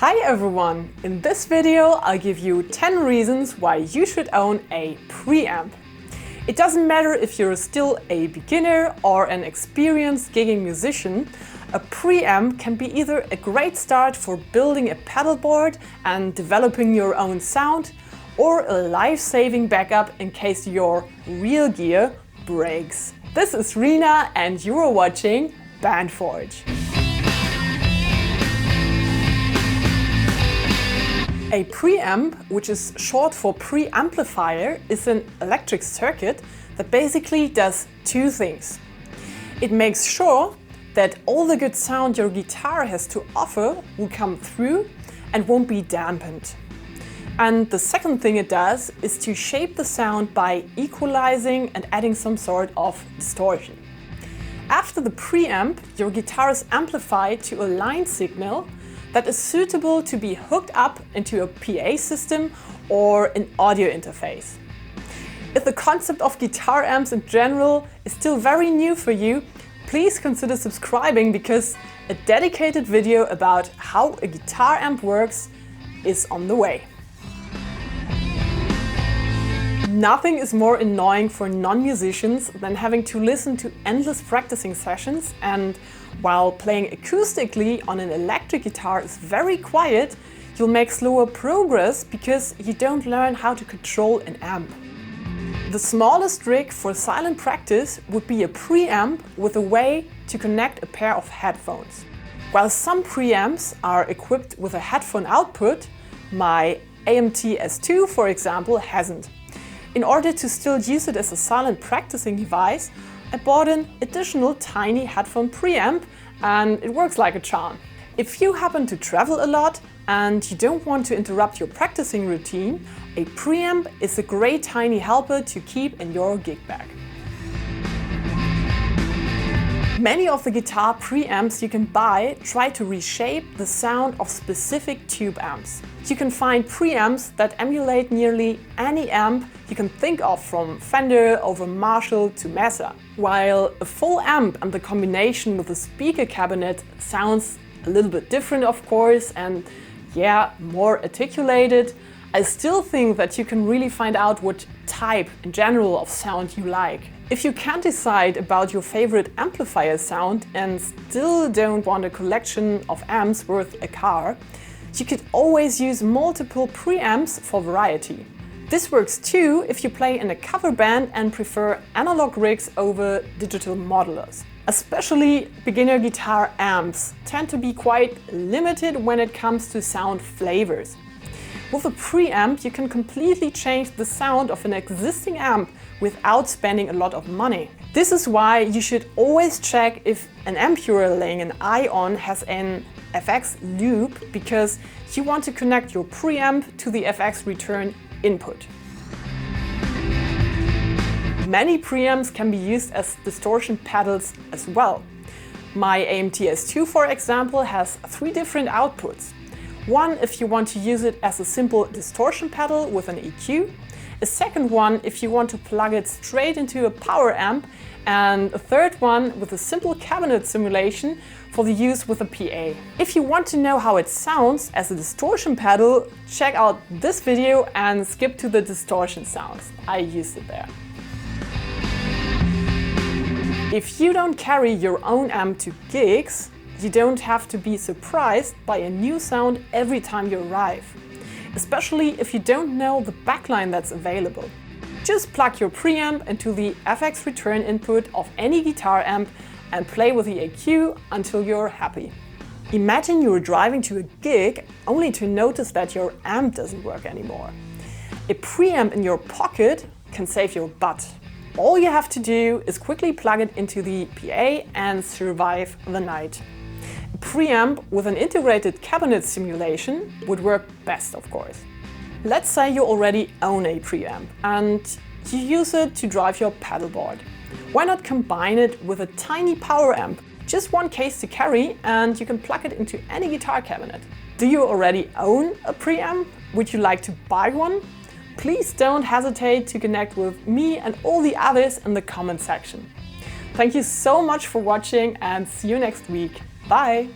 Hi everyone! In this video I'll give you 10 reasons why you should own a preamp. It doesn't matter if you're still a beginner or an experienced gigging musician, a preamp can be either a great start for building a pedal board and developing your own sound, or a life-saving backup in case your real gear breaks. This is Rina and you are watching Bandforge. A preamp, which is short for preamplifier, is an electric circuit that basically does two things. It makes sure that all the good sound your guitar has to offer will come through and won't be dampened. And the second thing it does is to shape the sound by equalizing and adding some sort of distortion. After the preamp, your guitar is amplified to a line signal that is suitable to be hooked up into a PA system or an audio interface. If the concept of guitar amps in general is still very new for you, please consider subscribing because a dedicated video about how a guitar amp works is on the way. Nothing is more annoying for non-musicians than having to listen to endless practicing sessions, and while playing acoustically on an electric guitar is very quiet, you'll make slower progress because you don't learn how to control an amp. The smallest trick for silent practice would be a preamp with a way to connect a pair of headphones. While some preamps are equipped with a headphone output, my AMT S2, for example, hasn't. In order to still use it as a silent practicing device, I bought an additional tiny headphone preamp and it works like a charm. If you happen to travel a lot and you don't want to interrupt your practicing routine, a preamp is a great tiny helper to keep in your gig bag. Many of the guitar preamps you can buy try to reshape the sound of specific tube amps. You can find preamps that emulate nearly any amp you can think of, from Fender over Marshall to Mesa. While a full amp and the combination with a speaker cabinet sounds a little bit different, of course, and more articulated, I still think that you can really find out what type in general of sound you like. If you can't decide about your favorite amplifier sound and still don't want a collection of amps worth a car, you could always use multiple preamps for variety. This works too if you play in a cover band and prefer analog rigs over digital modelers. Especially beginner guitar amps tend to be quite limited when it comes to sound flavors. With a preamp, you can completely change the sound of an existing amp without spending a lot of money. This is why you should always check if an amp you're laying an eye on has an FX loop, because you want to connect your preamp to the FX return input. Many preamps can be used as distortion pedals as well. My AMT S2, for example, has 3 different outputs. One if you want to use it as a simple distortion pedal with an EQ, a second one if you want to plug it straight into a power amp, and a third one with a simple cabinet simulation for the use with a PA. If you want to know how it sounds as a distortion pedal, check out this video and skip to the distortion sounds. I used it there. If you don't carry your own amp to gigs, you don't have to be surprised by a new sound every time you arrive, especially if you don't know the backline that's available. Just plug your preamp into the FX return input of any guitar amp and play with the EQ until you're happy. Imagine you're driving to a gig only to notice that your amp doesn't work anymore. A preamp in your pocket can save your butt. All you have to do is quickly plug it into the PA and survive the night. A preamp with an integrated cabinet simulation would work best, of course. Let's say you already own a preamp and you use it to drive your pedal board. Why not combine it with a tiny power amp? Just one case to carry and you can plug it into any guitar cabinet. Do you already own a preamp? Would you like to buy one? Please don't hesitate to connect with me and all the others in the comment section. Thank you so much for watching and see you next week. Bye!